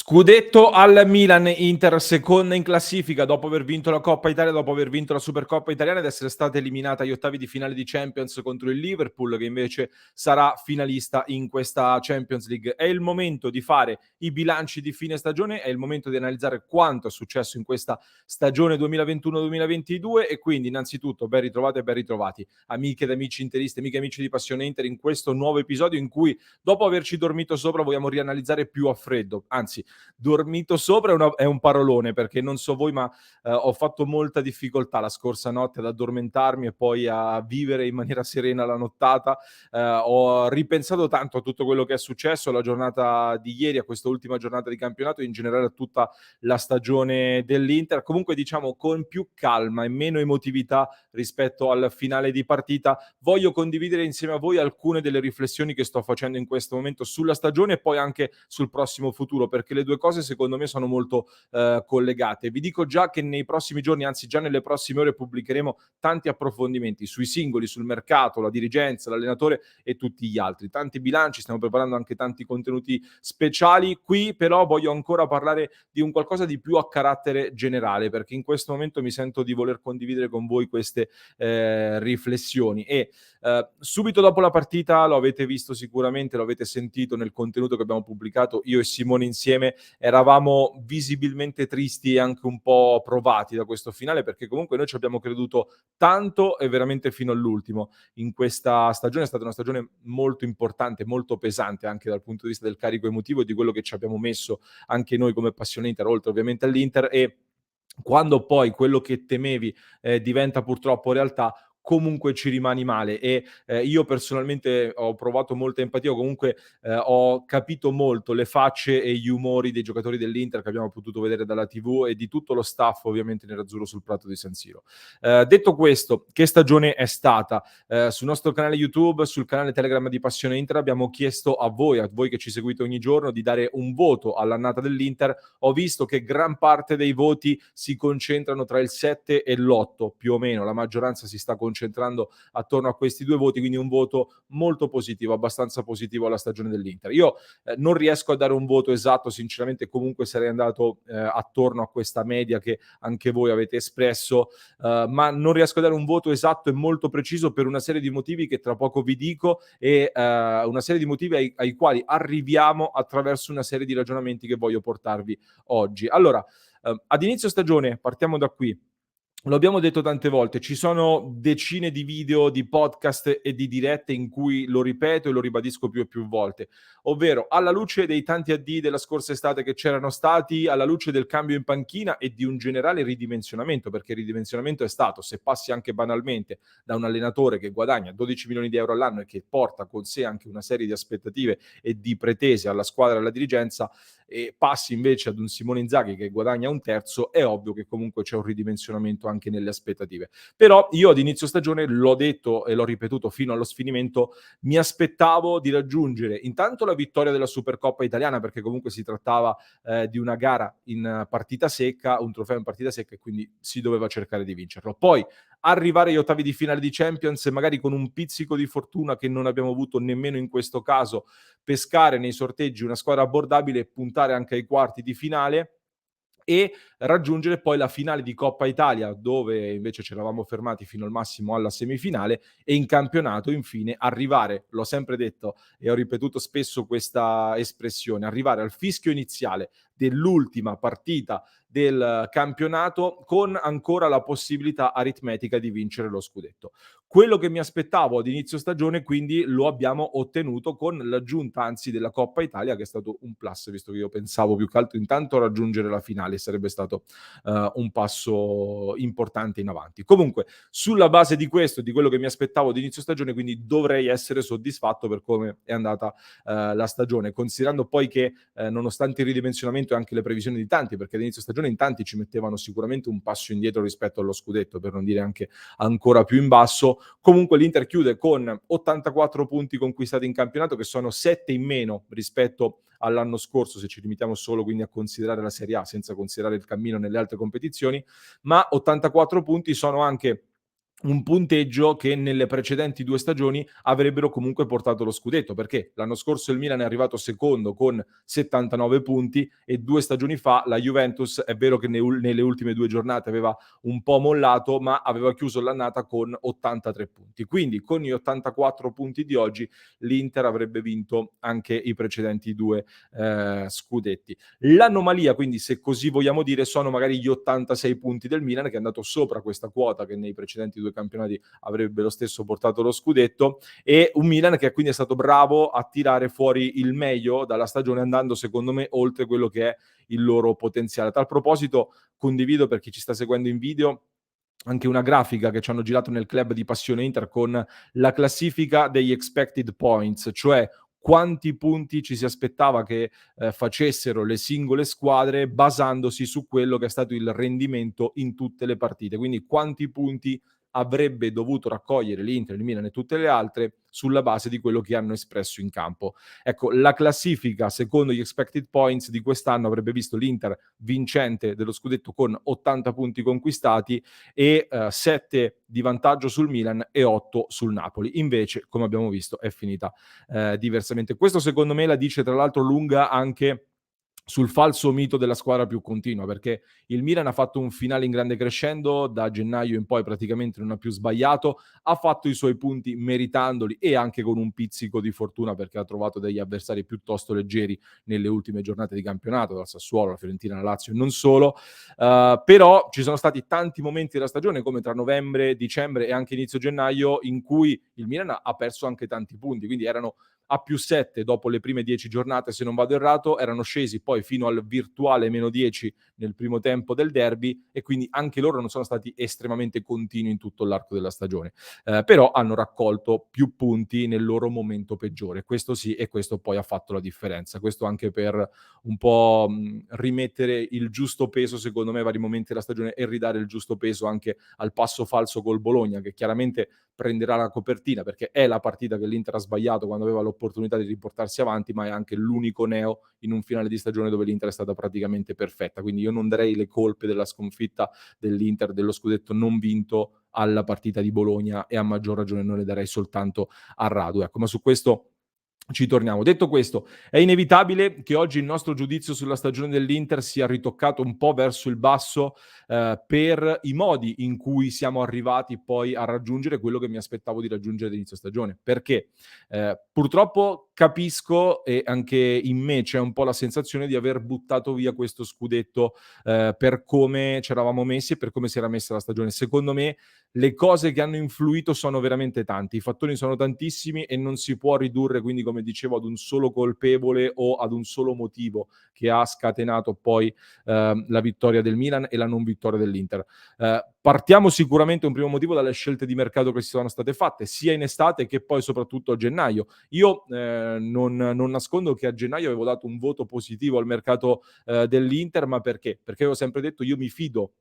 Scudetto al Milan, Inter seconda in classifica dopo aver vinto la Coppa Italia, dopo aver vinto la Supercoppa italiana ed essere stata eliminata agli ottavi di finale di Champions contro il Liverpool, che invece sarà finalista in questa Champions League. È il momento di fare i bilanci di fine stagione, è il momento di analizzare quanto è successo in questa stagione 2021-2022 e quindi innanzitutto ben ritrovate e ben ritrovati amiche ed amici interisti, amiche e amici di Passione Inter in questo nuovo episodio in cui dopo averci dormito sopra vogliamo rianalizzare più a freddo, anzi dormito sopra è un parolone, perché non so voi, ma ho fatto molta difficoltà la scorsa notte ad addormentarmi e poi a vivere in maniera serena la nottata. Ho ripensato tanto a tutto quello che è successo, alla giornata di ieri, a questa ultima giornata di campionato, in generale a tutta la stagione dell'Inter. Comunque, diciamo, con più calma e meno emotività rispetto al finale di partita, voglio condividere insieme a voi alcune delle riflessioni che sto facendo in questo momento sulla stagione e poi anche sul prossimo futuro, perché le due cose secondo me sono molto collegate. Vi dico già che nei prossimi giorni, anzi già nelle prossime ore, pubblicheremo tanti approfondimenti sui singoli, sul mercato, la dirigenza, l'allenatore e tutti gli altri. Tanti bilanci, stiamo preparando anche tanti contenuti speciali. Qui però voglio ancora parlare di un qualcosa di più a carattere generale, perché in questo momento mi sento di voler condividere con voi queste riflessioni e subito dopo la partita, lo avete visto sicuramente, lo avete sentito nel contenuto che abbiamo pubblicato io e Simone insieme, eravamo visibilmente tristi e anche un po' provati da questo finale, perché comunque noi ci abbiamo creduto tanto e veramente fino all'ultimo in questa stagione. È stata una stagione molto importante, molto pesante anche dal punto di vista del carico emotivo e di quello che ci abbiamo messo anche noi come Passione Inter, oltre ovviamente all'Inter. E quando poi quello che temevi diventa purtroppo realtà, comunque ci rimani male e io personalmente ho provato molta empatia, o comunque ho capito molto le facce e gli umori dei giocatori dell'Inter che abbiamo potuto vedere dalla TV e di tutto lo staff ovviamente nerazzurro sul prato di San Siro. Detto questo, che stagione è stata? Sul nostro canale YouTube, sul canale Telegram di Passione Inter abbiamo chiesto a voi che ci seguite ogni giorno, di dare un voto all'annata dell'Inter. Ho visto che gran parte dei voti si concentrano tra il 7 e l'8, più o meno. La maggioranza si sta concentrando attorno a questi due voti, quindi un voto molto positivo, abbastanza positivo alla stagione dell'Inter. Io non riesco a dare un voto esatto, sinceramente comunque sarei andato attorno a questa media che anche voi avete espresso, ma non riesco a dare un voto esatto e molto preciso per una serie di motivi che tra poco vi dico e una serie di motivi ai quali arriviamo attraverso una serie di ragionamenti che voglio portarvi oggi. Allora, ad inizio stagione, partiamo da qui, lo abbiamo detto tante volte, ci sono decine di video, di podcast e di dirette in cui lo ripeto e lo ribadisco più e più volte, ovvero alla luce dei tanti addii della scorsa estate che c'erano stati, alla luce del cambio in panchina e di un generale ridimensionamento, perché il ridimensionamento è stato, se passi anche banalmente da un allenatore che guadagna 12 milioni di euro all'anno e che porta con sé anche una serie di aspettative e di pretese alla squadra e alla dirigenza, e passi invece ad un Simone Inzaghi che guadagna un terzo, è ovvio che comunque c'è un ridimensionamento anche nelle aspettative. Però io ad inizio stagione l'ho detto e l'ho ripetuto fino allo sfinimento, mi aspettavo di raggiungere intanto la vittoria della Supercoppa italiana, perché comunque si trattava di una gara in partita secca, un trofeo in partita secca e quindi si doveva cercare di vincerlo. Poi arrivare agli ottavi di finale di Champions e magari con un pizzico di fortuna che non abbiamo avuto nemmeno in questo caso, pescare nei sorteggi una squadra abbordabile e puntare anche ai quarti di finale e raggiungere poi la finale di Coppa Italia, dove invece ci eravamo fermati fino al massimo alla semifinale, e in campionato infine arrivare, l'ho sempre detto e ho ripetuto spesso questa espressione, arrivare al fischio iniziale dell'ultima partita del campionato con ancora la possibilità aritmetica di vincere lo scudetto. Quello che mi aspettavo ad inizio stagione quindi lo abbiamo ottenuto con l'aggiunta anzi della Coppa Italia, che è stato un plus, visto che io pensavo più che altro intanto raggiungere la finale sarebbe stato un passo importante in avanti. Comunque, sulla base di questo, di quello che mi aspettavo ad inizio stagione, quindi dovrei essere soddisfatto per come è andata la stagione, considerando poi che nonostante il ridimensionamento e anche le previsioni di tanti, perché ad inizio stagione in tanti ci mettevano sicuramente un passo indietro rispetto allo scudetto, per non dire anche ancora più in basso, comunque l'Inter chiude con 84 punti conquistati in campionato, che sono 7 in meno rispetto all'anno scorso, se ci limitiamo solo quindi a considerare la Serie A, senza considerare il cammino nelle altre competizioni, ma 84 punti sono anche un punteggio che nelle precedenti 2 stagioni avrebbero comunque portato lo scudetto, perché l'anno scorso il Milan è arrivato secondo con 79 punti e 2 stagioni fa la Juventus è vero che nelle ultime 2 giornate aveva un po' mollato, ma aveva chiuso l'annata con 83 punti. Quindi con gli 84 punti di oggi l'Inter avrebbe vinto anche i precedenti 2 scudetti. L'anomalia, quindi, se così vogliamo dire, sono magari gli 86 punti del Milan, che è andato sopra questa quota che nei precedenti 2 campionati avrebbe lo stesso portato lo scudetto, e un Milan che quindi è stato bravo a tirare fuori il meglio dalla stagione, andando secondo me oltre quello che è il loro potenziale. A tal proposito condivido, per chi ci sta seguendo in video, anche una grafica che ci hanno girato nel club di Passione Inter con la classifica degli expected points, cioè quanti punti ci si aspettava che facessero le singole squadre basandosi su quello che è stato il rendimento in tutte le partite. Quindi quanti punti avrebbe dovuto raccogliere l'Inter, il Milan e tutte le altre sulla base di quello che hanno espresso in campo. Ecco, la classifica secondo gli expected points di quest'anno avrebbe visto l'Inter vincente dello scudetto con 80 punti conquistati e 7 di vantaggio sul Milan e 8 sul Napoli. Invece, come abbiamo visto, è finita diversamente. Questo secondo me la dice tra l'altro lunga anche sul falso mito della squadra più continua, perché il Milan ha fatto un finale in grande crescendo, da gennaio in poi praticamente non ha più sbagliato, ha fatto i suoi punti meritandoli e anche con un pizzico di fortuna, perché ha trovato degli avversari piuttosto leggeri nelle ultime giornate di campionato, dal Sassuolo, la Fiorentina, la Lazio e non solo. Però ci sono stati tanti momenti della stagione, come tra novembre, dicembre e anche inizio gennaio, in cui il Milan ha perso anche tanti punti, quindi erano a più 7 dopo le prime 10 giornate, se non vado errato, erano scesi poi fino al virtuale meno 10 nel primo tempo del derby, e quindi anche loro non sono stati estremamente continui in tutto l'arco della stagione, però hanno raccolto più punti nel loro momento peggiore, questo sì, e questo poi ha fatto la differenza. Questo anche per un po' rimettere il giusto peso, secondo me, ai vari momenti della stagione, e ridare il giusto peso anche al passo falso col Bologna, che chiaramente prenderà la copertina, perché è la partita che l'Inter ha sbagliato quando aveva l'opportunità di riportarsi avanti, ma è anche l'unico neo in un finale di stagione dove l'Inter è stata praticamente perfetta. Quindi io non darei le colpe della sconfitta dell'Inter, dello scudetto non vinto, alla partita di Bologna, e a maggior ragione non le darei soltanto a Radu. Ecco, ma su questo ci torniamo. Detto questo, è inevitabile che oggi il nostro giudizio sulla stagione dell'Inter sia ritoccato un po' verso il basso, per i modi in cui siamo arrivati poi a raggiungere quello che mi aspettavo di raggiungere ad inizio stagione. Perché purtroppo capisco, e anche in me c'è un po' la sensazione di aver buttato via questo scudetto, per come c'eravamo messi e per come si era messa la stagione. Secondo me le cose che hanno influito sono veramente tanti, i fattori sono tantissimi e non si può ridurre, quindi, come dicevo, ad un solo colpevole o ad un solo motivo che ha scatenato poi la vittoria del Milan e la non vittoria dell'Inter. Partiamo sicuramente, un primo motivo, dalle scelte di mercato che si sono state fatte, sia in estate che poi soprattutto a gennaio. Io non nascondo che a gennaio avevo dato un voto positivo al mercato dell'Inter, ma perché? Perché avevo sempre detto: io mi fido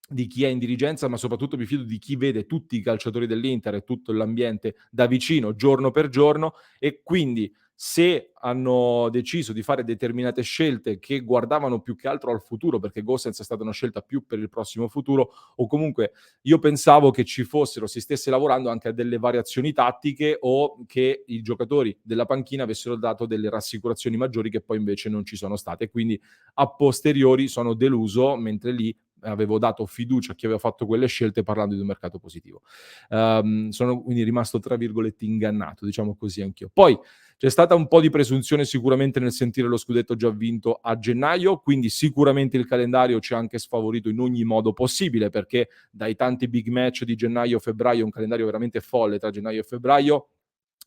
di chi è in dirigenza, ma soprattutto mi fido di chi vede tutti i calciatori dell'Inter e tutto l'ambiente da vicino, giorno per giorno, e quindi se hanno deciso di fare determinate scelte che guardavano più che altro al futuro, perché Gosens è stata una scelta più per il prossimo futuro, o comunque io pensavo che si stesse lavorando anche a delle variazioni tattiche, o che i giocatori della panchina avessero dato delle rassicurazioni maggiori che poi invece non ci sono state. Quindi a posteriori sono deluso, mentre lì avevo dato fiducia a chi aveva fatto quelle scelte parlando di un mercato positivo. Sono quindi rimasto, tra virgolette, ingannato, diciamo così, anch'io. Poi c'è stata un po' di presunzione sicuramente nel sentire lo scudetto già vinto a gennaio, quindi sicuramente il calendario ci ha anche sfavorito in ogni modo possibile, perché dai tanti big match di gennaio-febbraio, un calendario veramente folle tra gennaio e febbraio,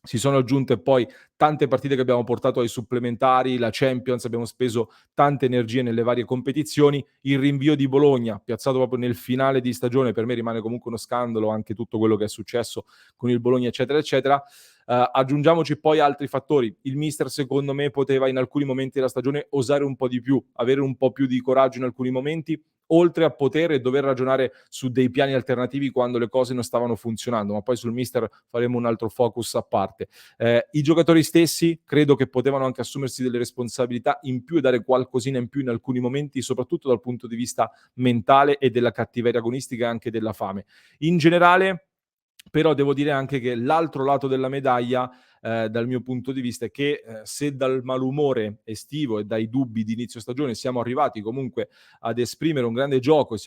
si sono aggiunte poi tante partite che abbiamo portato ai supplementari, la Champions, abbiamo speso tante energie nelle varie competizioni, il rinvio di Bologna, piazzato proprio nel finale di stagione, per me rimane comunque uno scandalo anche tutto quello che è successo con il Bologna, eccetera, eccetera. Aggiungiamoci poi altri fattori. Il mister, secondo me, poteva in alcuni momenti della stagione osare un po' di più, avere un po' più di coraggio in alcuni momenti, oltre a poter e dover ragionare su dei piani alternativi quando le cose non stavano funzionando, ma poi sul mister faremo un altro focus a parte. I giocatori stessi credo che potevano anche assumersi delle responsabilità in più e dare qualcosina in più in alcuni momenti, soprattutto dal punto di vista mentale e della cattiveria agonistica e anche della fame. In generale Però devo dire anche che l'altro lato della medaglia, dal mio punto di vista, è che, se dal malumore estivo e dai dubbi di inizio stagione siamo arrivati comunque ad esprimere un grande gioco e ci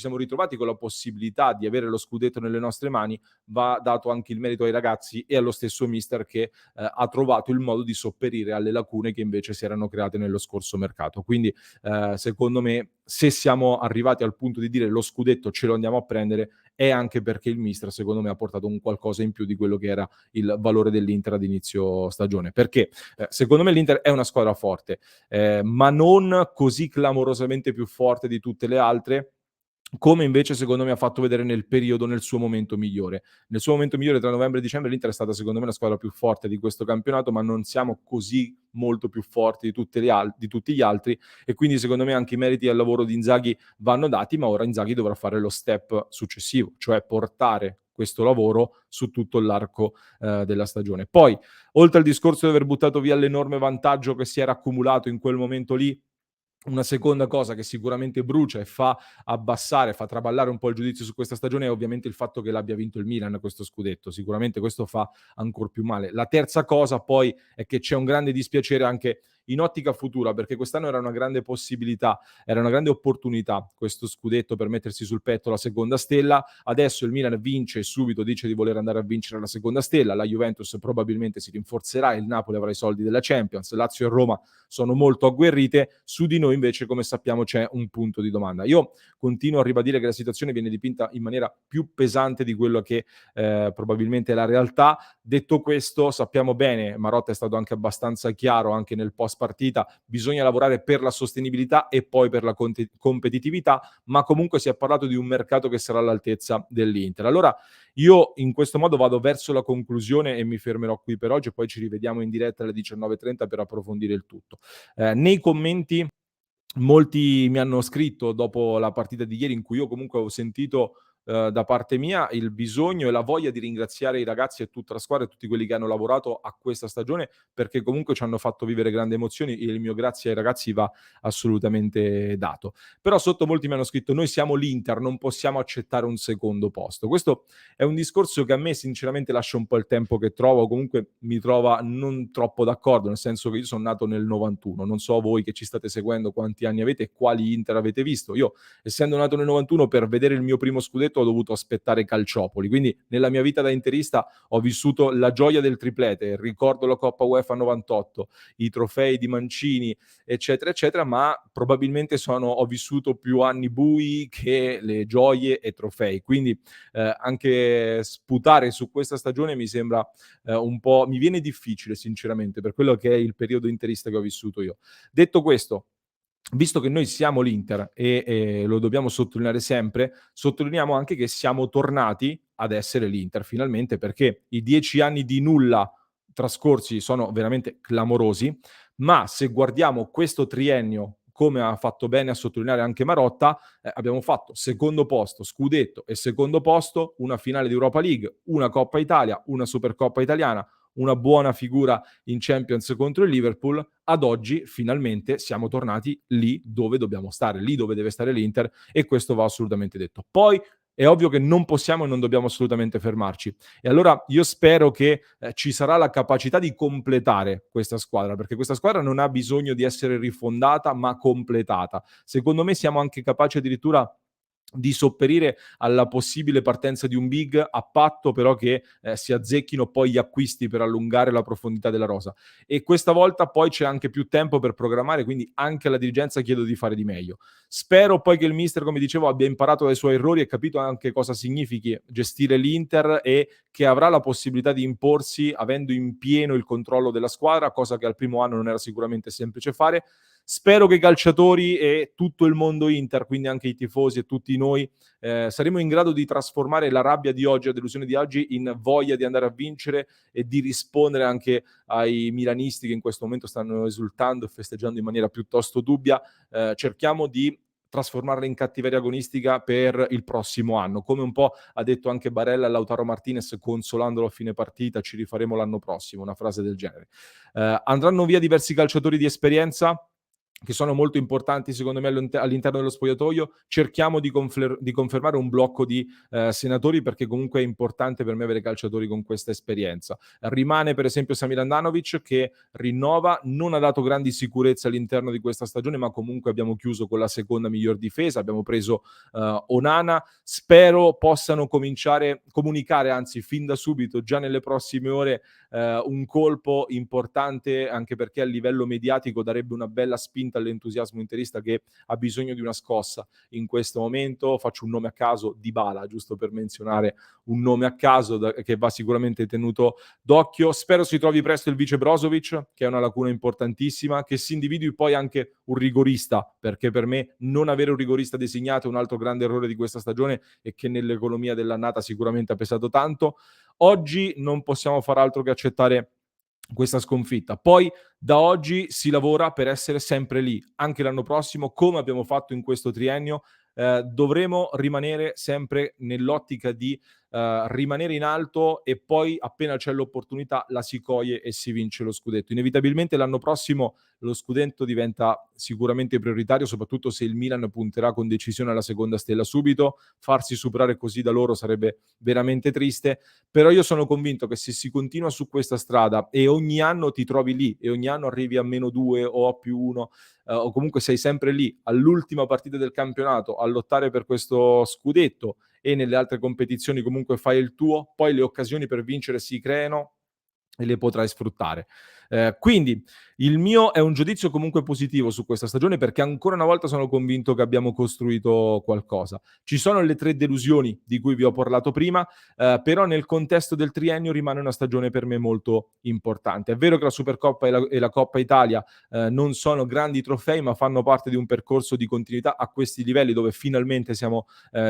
siamo ritrovati con la possibilità di avere lo scudetto nelle nostre mani, va dato anche il merito ai ragazzi e allo stesso mister che, ha trovato il modo di sopperire alle lacune che invece si erano create nello scorso mercato. Quindi, secondo me, se siamo arrivati al punto di dire: "Lo scudetto ce lo andiamo a prendere", è anche perché il mister, secondo me, ha portato un qualcosa in più di quello che era il valore dell'Inter ad inizio stagione. Perché, secondo me l'Inter è una squadra forte, ma non così clamorosamente più forte di tutte le altre, come invece secondo me ha fatto vedere nel periodo, nel suo momento migliore. Nel suo momento migliore tra novembre e dicembre l'Inter è stata secondo me la squadra più forte di questo campionato, ma non siamo così molto più forti di tutti gli altri, e quindi secondo me anche i meriti al lavoro di Inzaghi vanno dati, ma ora Inzaghi dovrà fare lo step successivo, cioè portare questo lavoro su tutto l'arco della stagione. Poi, oltre al discorso di aver buttato via l'enorme vantaggio che si era accumulato in quel momento lì, una seconda cosa che sicuramente brucia e fa abbassare, fa traballare un po' il giudizio su questa stagione è ovviamente il fatto che l'abbia vinto il Milan questo scudetto. Sicuramente questo fa ancor più male. La terza cosa poi è che c'è un grande dispiacere anche in ottica futura, perché quest'anno era una grande possibilità, era una grande opportunità questo scudetto per mettersi sul petto la seconda stella. Adesso il Milan vince e subito dice di voler andare a vincere la seconda stella, la Juventus probabilmente si rinforzerà, il Napoli avrà i soldi della Champions, Lazio e Roma sono molto agguerrite, su di noi invece come sappiamo c'è un punto di domanda. Io continuo a ribadire che la situazione viene dipinta in maniera più pesante di quello che probabilmente è la realtà. Detto questo, sappiamo bene, Marotta è stato anche abbastanza chiaro anche nel post partita, bisogna lavorare per la sostenibilità e poi per la competitività, ma comunque si è parlato di un mercato che sarà all'altezza dell'Inter. Allora io in questo modo vado verso la conclusione e mi fermerò qui per oggi e poi ci rivediamo in diretta alle 19:30 per approfondire il tutto. Nei commenti molti mi hanno scritto dopo la partita di ieri, in cui io comunque ho sentito, da parte mia il bisogno e la voglia di ringraziare i ragazzi e tutta la squadra e tutti quelli che hanno lavorato a questa stagione, perché comunque ci hanno fatto vivere grandi emozioni e il mio grazie ai ragazzi va assolutamente dato. Però sotto molti mi hanno scritto: "Noi siamo l'Inter, non possiamo accettare un secondo posto". Questo è un discorso che a me sinceramente lascia un po' il tempo che trovo, comunque mi trova non troppo d'accordo, nel senso che io son nato nel '91, non so voi che ci state seguendo quanti anni avete e quali Inter avete visto. Io, essendo nato nel '91, per vedere il mio primo scudetto ho dovuto aspettare Calciopoli, quindi nella mia vita da interista ho vissuto la gioia del triplete, ricordo la Coppa UEFA '98, i trofei di Mancini, eccetera, eccetera, ma probabilmente ho vissuto più anni bui che le gioie e trofei. Quindi anche sputare su questa stagione mi sembra un po', mi viene difficile sinceramente per quello che è il periodo interista che ho vissuto io. Detto questo, visto che noi siamo l'Inter e lo dobbiamo sottolineare sempre, sottolineiamo anche che siamo tornati ad essere l'Inter finalmente, perché i 10 anni di nulla trascorsi sono veramente clamorosi, ma se guardiamo questo triennio, come ha fatto bene a sottolineare anche Marotta, abbiamo fatto secondo posto, scudetto e secondo posto, una finale di Europa League, una Coppa Italia, una Supercoppa italiana, una buona figura in Champions contro il Liverpool. Ad oggi finalmente siamo tornati lì dove dobbiamo stare, lì dove deve stare l'Inter, e questo va assolutamente detto. Poi è ovvio che non possiamo e non dobbiamo assolutamente fermarci. E allora io spero che ci sarà la capacità di completare questa squadra, perché questa squadra non ha bisogno di essere rifondata, ma completata. Secondo me siamo anche capaci addirittura di sopperire alla possibile partenza di un big, a patto però che si azzecchino poi gli acquisti per allungare la profondità della rosa. E questa volta poi c'è anche più tempo per programmare, quindi anche alla dirigenza chiedo di fare di meglio. Spero poi che il mister, come dicevo, abbia imparato dai suoi errori e capito anche cosa significhi gestire l'Inter, e che avrà la possibilità di imporsi avendo in pieno il controllo della squadra, cosa che al primo anno non era sicuramente semplice fare. Spero che i calciatori e tutto il mondo Inter, quindi anche i tifosi e tutti noi, saremo in grado di trasformare la rabbia di oggi, la delusione di oggi, in voglia di andare a vincere e di rispondere anche ai milanisti che in questo momento stanno esultando e festeggiando in maniera piuttosto dubbia. Cerchiamo di trasformarla in cattiveria agonistica per il prossimo anno, come un po' ha detto anche Barella a Lautaro Martinez consolandolo a fine partita: ci rifaremo l'anno prossimo, una frase del genere. Andranno via diversi calciatori di esperienza, che sono molto importanti secondo me all'interno dello spogliatoio, cerchiamo di confermare un blocco di senatori, perché comunque è importante per me avere calciatori con questa esperienza. Rimane per esempio Samir Handanovic, che rinnova, non ha dato grandi sicurezze all'interno di questa stagione, ma comunque abbiamo chiuso con la seconda miglior difesa, abbiamo preso Onana, spero possano comunicare anzi fin da subito, già nelle prossime ore, un colpo importante, anche perché a livello mediatico darebbe una bella spinta all'entusiasmo interista, che ha bisogno di una scossa in questo momento. Faccio un nome a caso, Dybala, giusto per menzionare un nome a caso che va sicuramente tenuto d'occhio. Spero si trovi presto il vice Brozovic, che è una lacuna importantissima, che si individui poi anche un rigorista, perché per me non avere un rigorista designato è un altro grande errore di questa stagione e che nell'economia dell'annata sicuramente ha pesato tanto. Oggi non possiamo far altro che accettare questa sconfitta. Poi da oggi si lavora per essere sempre lì, anche l'anno prossimo, come abbiamo fatto in questo triennio. Dovremo rimanere sempre nell'ottica di rimanere in alto, e poi appena c'è l'opportunità la si coglie e si vince lo scudetto. Inevitabilmente l'anno prossimo lo scudetto diventa sicuramente prioritario, soprattutto se il Milan punterà con decisione alla seconda stella subito. Farsi superare così da loro sarebbe veramente triste, però io sono convinto che se si continua su questa strada e ogni anno ti trovi lì e ogni anno arrivi a -2 o a +1, o comunque sei sempre lì all'ultima partita del campionato a lottare per questo scudetto, e nelle altre competizioni comunque fai il tuo, poi le occasioni per vincere si creano e le potrai sfruttare. Quindi il mio è un giudizio comunque positivo su questa stagione, perché ancora una volta sono convinto che abbiamo costruito qualcosa. Ci sono le 3 delusioni di cui vi ho parlato prima, però nel contesto del triennio rimane una stagione per me molto importante. È vero che la Supercoppa e la Coppa Italia non sono grandi trofei, ma fanno parte di un percorso di continuità a questi livelli, dove finalmente siamo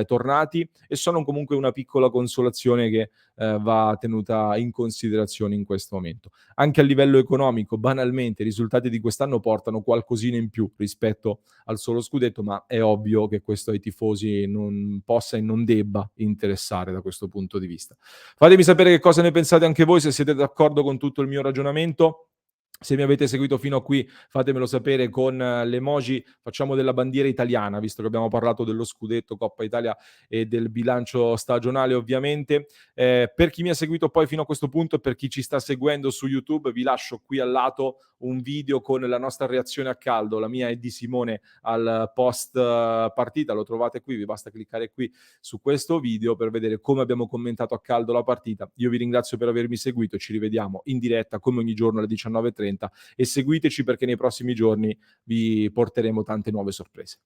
tornati, e sono comunque una piccola consolazione che va tenuta in considerazione in questo momento. Anche a livello economico, banalmente, i risultati di quest'anno portano qualcosina in più rispetto al solo scudetto, ma è ovvio che questo ai tifosi non possa e non debba interessare da questo punto di vista. Fatemi sapere che cosa ne pensate anche voi, se siete d'accordo con tutto il mio ragionamento. Se mi avete seguito fino a qui, fatemelo sapere con l'emoji, facciamo, della bandiera italiana, visto che abbiamo parlato dello scudetto, Coppa Italia e del bilancio stagionale ovviamente. Per chi mi ha seguito poi fino a questo punto e per chi ci sta seguendo su YouTube, vi lascio qui al lato un video con la nostra reazione a caldo, la mia e di Simone, al post partita. Lo trovate qui, vi basta cliccare qui su questo video per vedere come abbiamo commentato a caldo la partita. Io vi ringrazio per avermi seguito, ci rivediamo in diretta come ogni giorno alle 19:30, e seguiteci perché nei prossimi giorni vi porteremo tante nuove sorprese.